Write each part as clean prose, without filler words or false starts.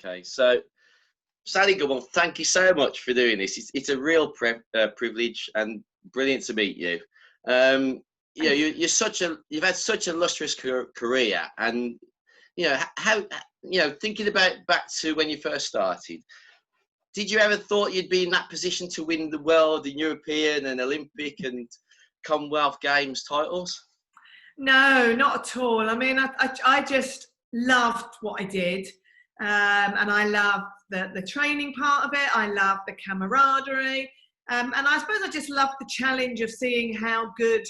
Okay, so Sally Gunnell, thank you so much for doing this. It's a real privilege and brilliant to meet you. You know, you've had such a lustrous career, and you know how thinking about back to when you first started. Did you ever thought you'd be in that position to win the world and European and Olympic and Commonwealth Games titles? No, not at all. I mean, I just loved what I did. And I loved the training part of it. I loved the camaraderie. And I suppose I just loved the challenge of seeing how good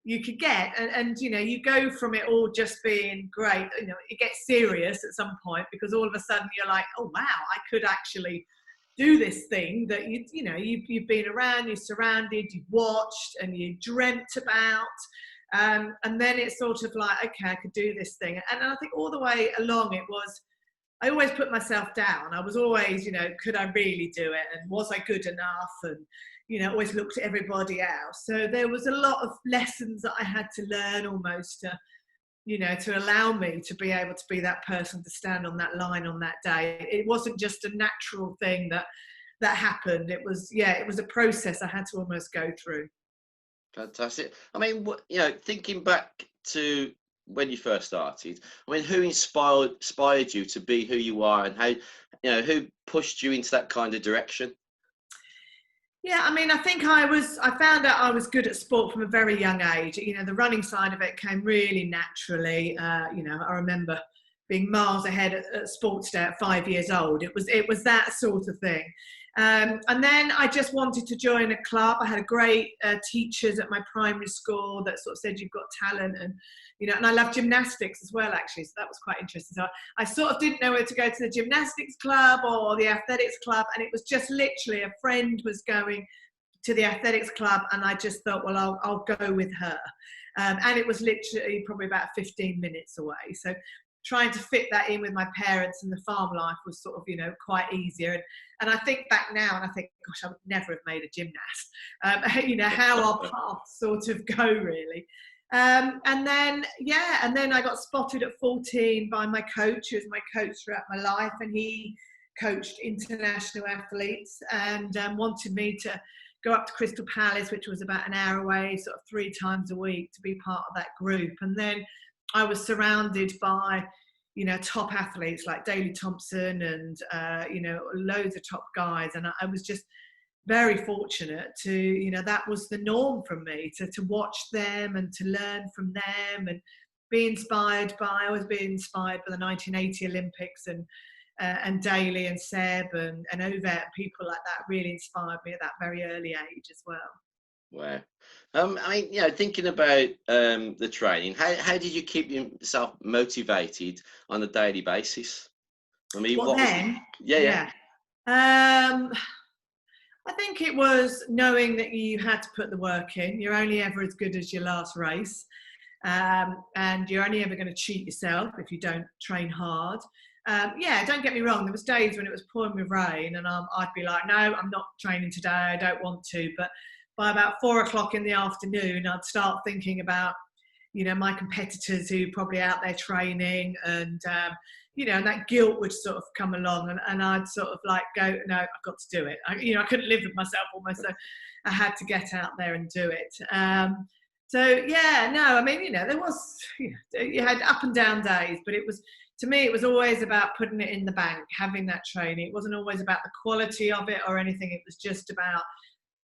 you could get. And you know, you go from it all just being great, you know, it gets serious at some point, because all of a sudden you're like, oh, wow, I could actually do this thing that you've been around, you're surrounded, you've watched and you dreamt about. And then it's sort of like, okay, I could do this thing. And I think all the way along it was, I always put myself down. I was always, you know, could I really do it? And was I good enough? And, you know, always looked at everybody else. So there was a lot of lessons that I had to learn almost to, you know, to allow me to be able to be that person to stand on that line on that day. It wasn't just a natural thing that happened. It was a process I had to almost go through. Fantastic. I mean, you know, thinking back to when you first started, I mean, who inspired you to be who you are, and how, you know, who pushed you into that kind of direction? Yeah, I mean, I think I found out I was good at sport from a very young age. You know, the running side of it came really naturally. You know, I remember being miles ahead at sports day at 5 years old. It was that sort of thing. And then I just wanted to join a club. I had great teachers at my primary school that sort of said, you've got talent, and, you know, and I love gymnastics as well, actually. So that was quite interesting. So I sort of didn't know whether to go to the gymnastics club or the athletics club. And it was just literally a friend was going to the athletics club, and I just thought, well, I'll go with her. And it was literally probably about 15 minutes away. So trying to fit that in with my parents and the farm life was sort of, you know, quite easier. And I think back now and I think, gosh, I would never have made a gymnast. You know, how our paths sort of go, really. And then I got spotted at 14 by my coach, who was my coach throughout my life. And he coached international athletes and wanted me to go up to Crystal Palace, which was about an hour away, sort of 3 times a week, to be part of that group. And then I was surrounded by, you know, top athletes like Daley Thompson and, you know, loads of top guys. And I was just very fortunate to, you know, that was the norm for me, to watch them and to learn from them and be inspired by, I was being inspired by the 1980 Olympics, and Daley and Seb and Ovett, people like that really inspired me at that very early age as well. Wow. I mean, you know, thinking about the training, how did you keep yourself motivated on a daily basis? I mean, what then? Yeah. I think it was knowing that you had to put the work in. You're only ever as good as your last race. And you're only ever going to cheat yourself if you don't train hard. Don't get me wrong. There was days when it was pouring with rain and I'd be like, no, I'm not training today. I don't want to. But by about 4 o'clock in the afternoon, I'd start thinking about, you know, my competitors who are probably out there training, and, you know, and that guilt would sort of come along, and I'd sort of like go, no, I've got to do it. I couldn't live with myself almost, so I had to get out there and do it. I mean, you know, there was, you had up and down days, but it was, to me, it was always about putting it in the bank, having that training. It wasn't always about the quality of it or anything. It was just about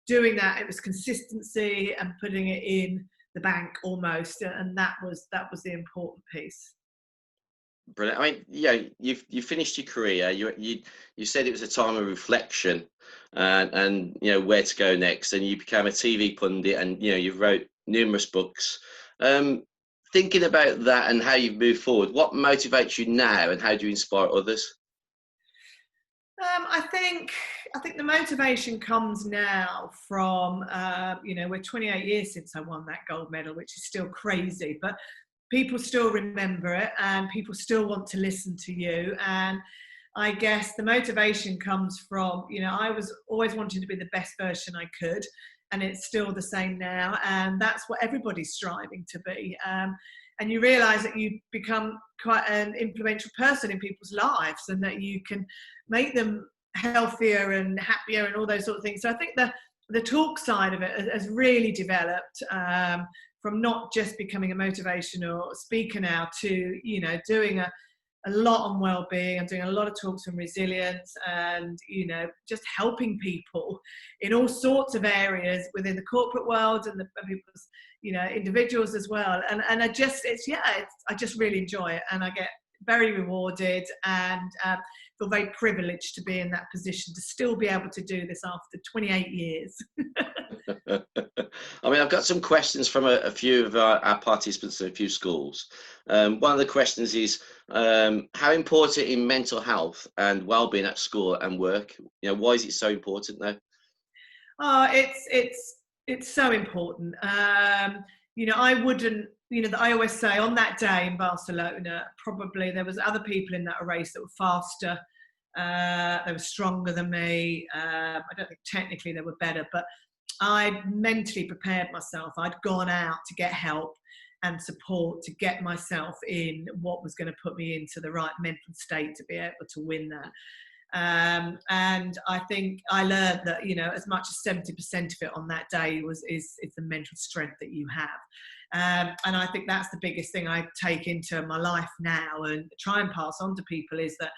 doing that. It was consistency and putting it in the bank almost, and that was the important piece. Brilliant. I mean, yeah, you finished your career. You said it was a time of reflection, and you know where to go next. And you became a TV pundit, and you know you wrote numerous books. Thinking about that and how you've moved forward, what motivates you now, and how do you inspire others? I think the motivation comes now from, you know, we're 28 years since I won that gold medal, which is still crazy, but people still remember it and people still want to listen to you. And I guess the motivation comes from, you know, I was always wanting to be the best version I could, and it's still the same now. And that's what everybody's striving to be. And and you realize that you become quite an influential person in people's lives, and that you can make them healthier and happier and all those sort of things. So I think the talk side of it has really developed, from not just becoming a motivational speaker now to, you know, doing a lot on well-being. I'm doing a lot of talks on resilience and, you know, just helping people in all sorts of areas within the corporate world and the people's, you know, individuals as well. And I just, I just really enjoy it, and I get very rewarded, and feel very privileged to be in that position to still be able to do this after 28 years. I mean, I've got some questions from a few of our participants in a few schools. One of the questions is, how important in mental health and well-being at school and work? You know, why is it so important though? Oh, it's so important. You know, I wouldn't, you know, I always say on that day in Barcelona, probably there was other people in that race that were faster, they were stronger than me. I don't think technically they were better, but I'd mentally prepared myself. I'd gone out to get help and support to get myself in what was going to put me into the right mental state to be able to win that. And I think I learned that, you know, as much as 70% of it on that day is the mental strength that you have. And I think that's the biggest thing I take into my life now and try and pass on to people, is that,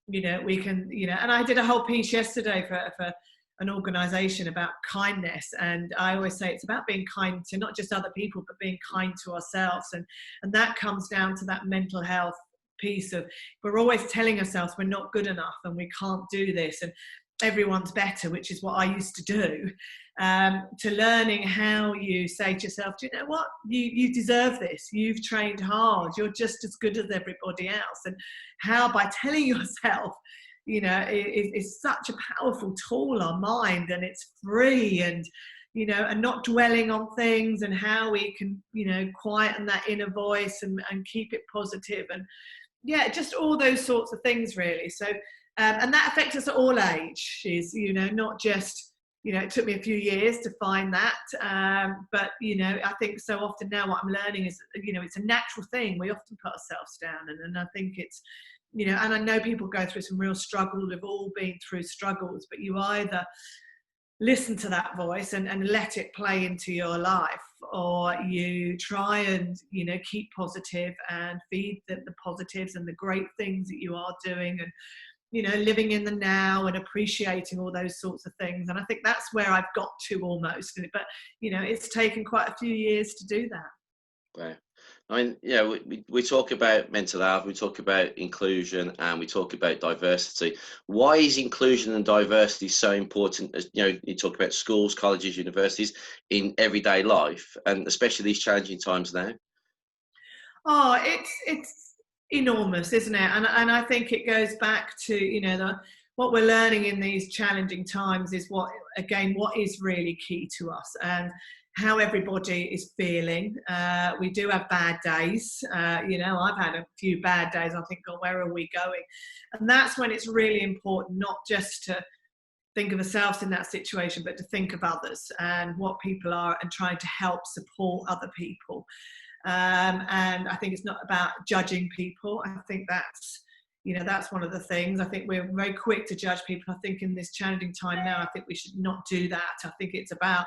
you know, we can, you know, and I did a whole piece yesterday for an organisation about kindness, and I always say it's about being kind to not just other people, but being kind to ourselves, and that comes down to that mental health piece of, we're always telling ourselves we're not good enough and we can't do this and everyone's better, which is what I used to do, to learning how you say to yourself, do you know what, you deserve this, you've trained hard, you're just as good as everybody else, and how by telling yourself, you know, is such a powerful tool, our mind, and it's free, and, you know, and not dwelling on things, and how we can, you know, quieten that inner voice and keep it positive, and yeah, just all those sorts of things really. So and that affects us at all ages, you know, not just, you know, it took me a few years to find that, but, you know, I think so often now what I'm learning is, you know, it's a natural thing. We often put ourselves down, and I think it's, you know, and I know people go through some real struggles, we've all been through struggles, but you either listen to that voice and let it play into your life, or you try and, you know, keep positive and feed the positives and the great things that you are doing, and, you know, living in the now and appreciating all those sorts of things. And I think that's where I've got to almost, but, you know, it's taken quite a few years to do that. Right. I mean, yeah, we talk about mental health, we talk about inclusion, and we talk about diversity. Why is inclusion and diversity so important? As you know, you talk about schools, colleges, universities, in everyday life, and especially these challenging times now. Oh, it's enormous, isn't it? And I think it goes back to, you know, what we're learning in these challenging times is what is really key to us, and how everybody is feeling. We do have bad days. You know, I've had a few bad days. I think, oh, where are we going? And that's when it's really important not just to think of ourselves in that situation, but to think of others and what people are, and trying to help support other people. And I think it's not about judging people. I think that's, you know, that's one of the things. I think we're very quick to judge people. I think in this challenging time now, I think we should not do that. I think it's about,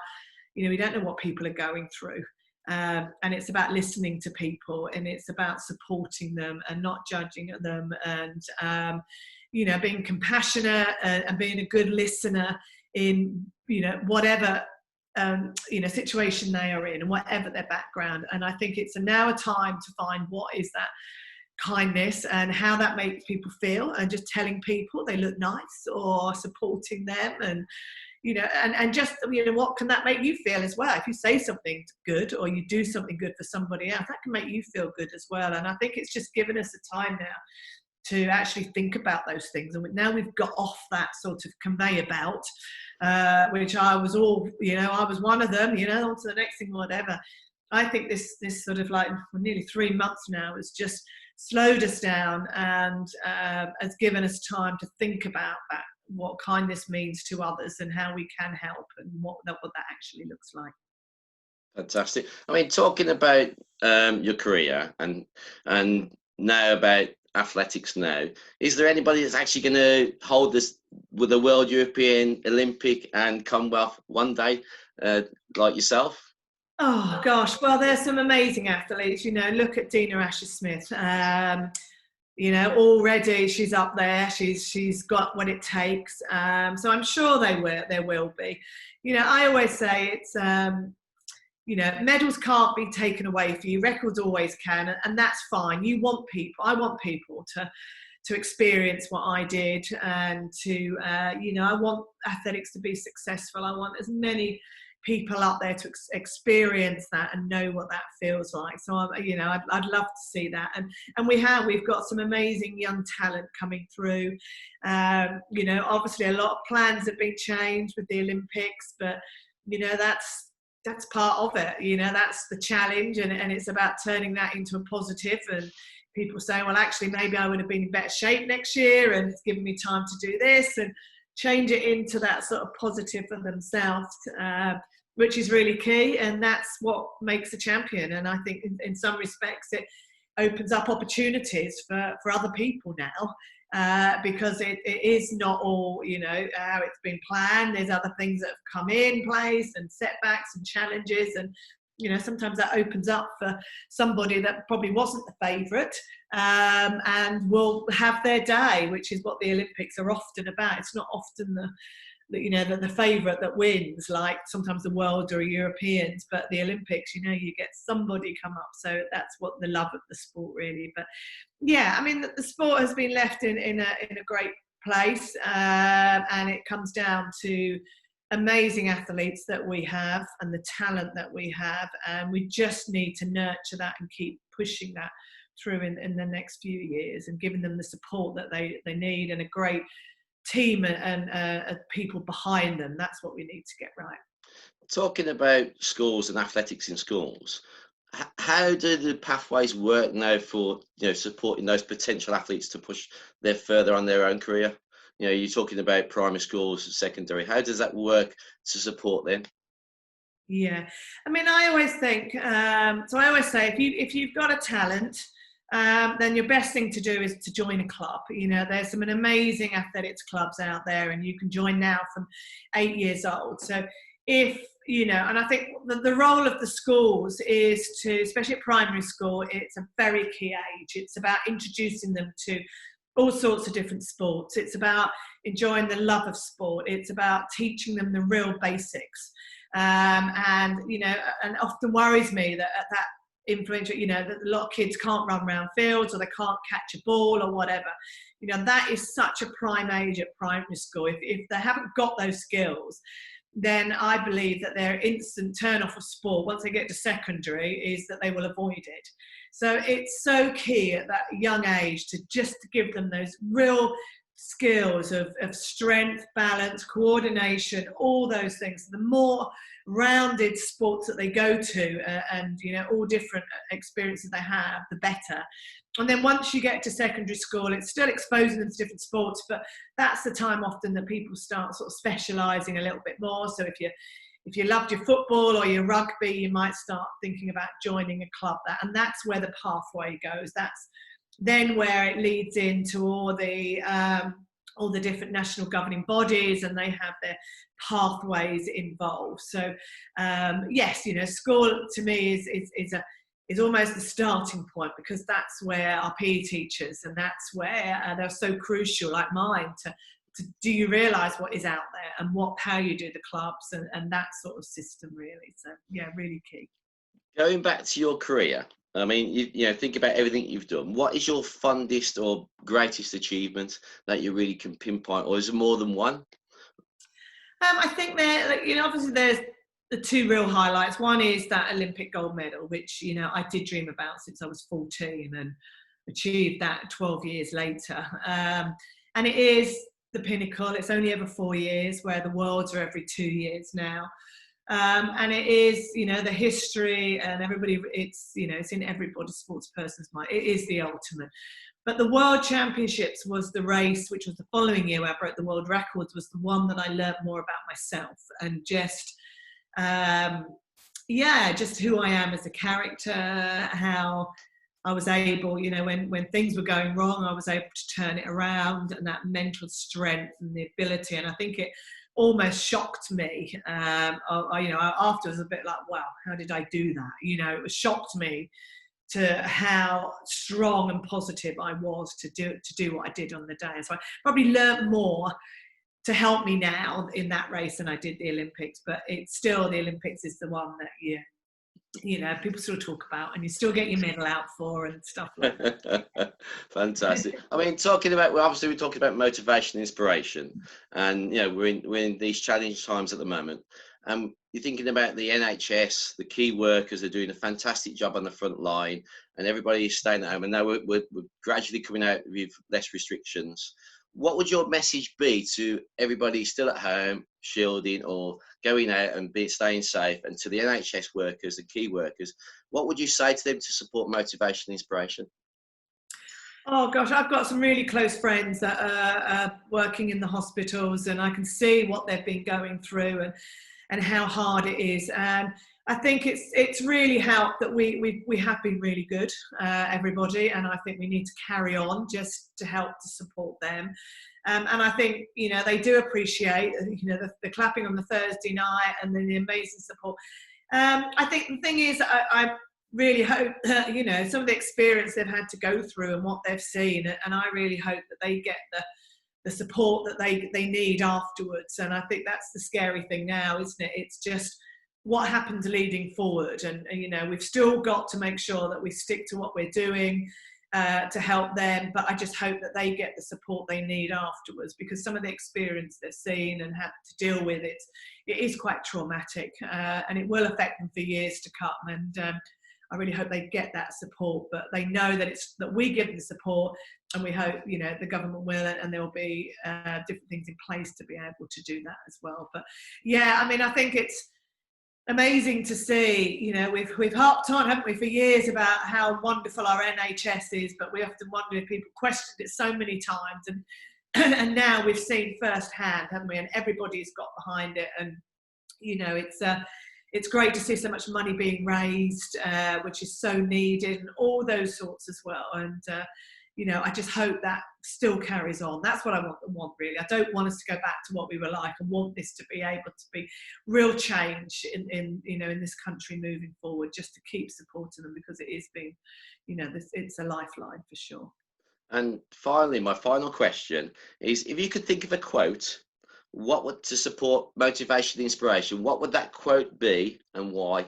you know, we don't know what people are going through. And it's about listening to people, and it's about supporting them and not judging them, and, you know, being compassionate and being a good listener in, you know, whatever, you know, situation they are in and whatever their background. And I think it's now a time to find what is that kindness and how that makes people feel, and just telling people they look nice, or supporting them, and, you know, and just, you know, what can that make you feel as well? If you say something good, or you do something good for somebody else, that can make you feel good as well. And I think it's just given us a time now to actually think about those things. And now we've got off that sort of conveyor belt, which I was all, you know, I was one of them, you know, on to the next thing, whatever. I think this sort of, like, for nearly 3 months now, has just slowed us down, and has given us time to think about that, what kindness means to others, and how we can help, and what that actually looks like. Fantastic. I mean, talking about your career and now about athletics now, is there anybody that's actually going to hold this with the World, European, Olympic and Commonwealth one day, like yourself? Oh gosh, well, there's some amazing athletes. Look at Dina Asher-Smith. Already she's up there. She's got what it takes. So I'm sure there will be. I always say it's medals can't be taken away for you. Records always can, and that's fine. I want people to experience what I did, and to I want athletics to be successful. I want as many people up there to experience that and know what that feels like. So I'd love to see that, and we've got some amazing young talent coming through. Obviously a lot of plans have been changed with the Olympics, but that's part of it. That's the challenge, and it's about turning that into a positive, and people saying, well, actually maybe I would have been in better shape next year, and it's given me time to do this, and change it into that sort of positive for themselves, which is really key, and that's what makes a champion. And I think in some respects it opens up opportunities for other people now, because it is not all how it's been planned. There's other things that have come in place, and setbacks and challenges, and sometimes that opens up for somebody that probably wasn't the favourite, and will have their day, which is what the Olympics are often about. It's not often the favourite that wins, like sometimes the World or Europeans, but the Olympics, you get somebody come up. So that's what the love of the sport really. But yeah, I mean, the sport has been left in a great place, and it comes down to amazing athletes that we have and the talent that we have, and we just need to nurture that and keep pushing that through in the next few years, and giving them the support that they need, and a great team and people behind them. That's what we need to get right. Talking about schools and athletics in schools, how do the pathways work now for supporting those potential athletes to push further on their own career? You're talking about primary schools, secondary. How does that work to support them? Yeah, I mean, I always think, so I always say, if you've got a talent, then your best thing to do is to join a club. There's some amazing athletics clubs out there, and you can join now from 8 years old. So if, and I think the role of the schools is to, especially at primary school, it's a very key age. It's about introducing them to all sorts of different sports. It's about enjoying the love of sport. It's about teaching them the real basics. And often worries me that at that influential, that a lot of kids can't run around fields, or they can't catch a ball or whatever. That is such a prime age at primary school. If they haven't got those skills, then I believe that their instant turn off of sport once they get to secondary is that they will avoid it. So it's so key at that young age to just give them those real skills of strength, balance, coordination, all those things. The more rounded sports that they go to, and all different experiences they have, the better. And then once you get to secondary school, it's still exposing them to different sports, but that's the time often that people start sort of specialising a little bit more. So if you loved your football or your rugby, you might start thinking about joining a club. And that's where the pathway goes. That's then where it leads into all the different national governing bodies, and they have their pathways involved. So yes, school to me is almost the starting point, because that's where our PE teachers, and that's where they're so crucial, like mine, to do you realise what is out there, and how you do the clubs, and that sort of system really. So yeah, really key. Going back to your career, I mean, you think about everything you've done. What is your fondest or greatest achievement that you really can pinpoint, or is it more than one? I think obviously there's the two real highlights. One is that Olympic gold medal, which I did dream about since I was 14, and achieved that 12 years later. And it is the pinnacle. It's only every 4 years, where the Worlds are every 2 years now. And it is, the history, and everybody, it's in everybody's sports person's mind. It is the ultimate. But the World Championships was the race, which was the following year where I broke the world records, was the one that I learnt more about myself, and just, yeah, just who I am as a character, how I was able, you know, when things were going wrong, I was able to turn it around, and that mental strength and the ability. And I think it almost shocked me. You know, afterwards, a bit like, wow, how did I do that? You know, it shocked me to how strong and positive I was to do what I did on the day. And so I probably learnt more to help me now in that race than I did the Olympics. But it's still, the Olympics is the one that you know, people still talk about, and you still get your medal out for and stuff like that. Fantastic. I mean, talking about, well, obviously we're talking about motivation, inspiration, and you know, we're in these challenging times at the moment. You're thinking about the NHS, the key workers are doing a fantastic job on the front line, and everybody is staying at home. And now we're gradually coming out with less restrictions. What would your message be to everybody still at home, shielding or going out and staying safe, and to the NHS workers, the key workers? What would you say to them to support motivation and inspiration? Oh gosh, I've got some really close friends that are working in the hospitals, and I can see what they've been going through and how hard it is. And I think it's really helped that we have been really good, everybody, and I think we need to carry on just to help to support them. And I think, you know, they do appreciate, you know, the clapping on the Thursday night and then the amazing support. I think the thing is, I really hope that, you know, some of the experience they've had to go through and what they've seen, and I really hope that they get the support that they need afterwards. And I think that's the scary thing now, isn't it? It's just what happens leading forward, and you know, we've still got to make sure that we stick to what we're doing to help them, but I just hope that they get the support they need afterwards, because some of the experience they've seen and had to deal with, it is quite traumatic, and it will affect them for years to come. And I really hope they get that support, but they know that that we give them the support, and we hope, you know, the government will, and there will be different things in place to be able to do that as well. But yeah, I mean, I think it's amazing to see, you know, we've harped on, haven't we, for years about how wonderful our NHS is, but we often wonder if people questioned it so many times, and now we've seen firsthand, haven't we, and everybody's got behind it. And you know, it's great to see so much money being raised, which is so needed, and all those sorts as well. And you know, I just hope that still carries on. That's what I want really. I don't want us to go back to what we were like. I want this to be able to be real change in you know, in this country moving forward, just to keep supporting them, because it is being, you know, it's a lifeline for sure. And finally, my final question is, if you could think of a quote, what would, to support motivation and inspiration, what would that quote be and why?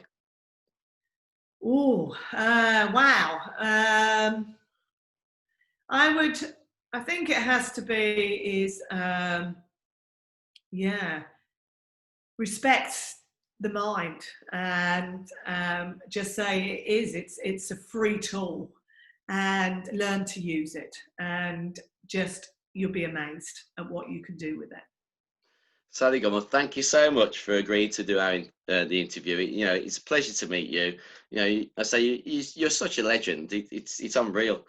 Oh, wow. I think it has to be yeah, respect the mind, and just say it's a free tool, and learn to use it, and just, you'll be amazed at what you can do with it. Sally Gunnell, thank you so much for agreeing to do the interview. You know, it's a pleasure to meet you. You know, I say you're such a legend. It's unreal.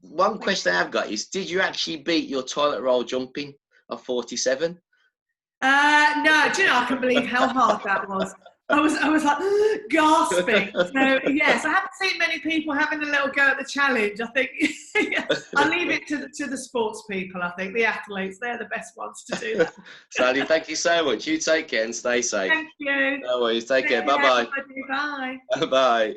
One question I've got is, did you actually beat your toilet roll jumping of 47? No, do you know, I can't believe how hard that was. I was like gasping. So yes, I haven't seen many people having a little go at the challenge. I think I'll leave it to the sports people. I think the athletes, they're the best ones to do that. Sally, thank you so much. You take care and stay safe. Thank you. No worries. Take care. Bye-bye. Bye. Bye.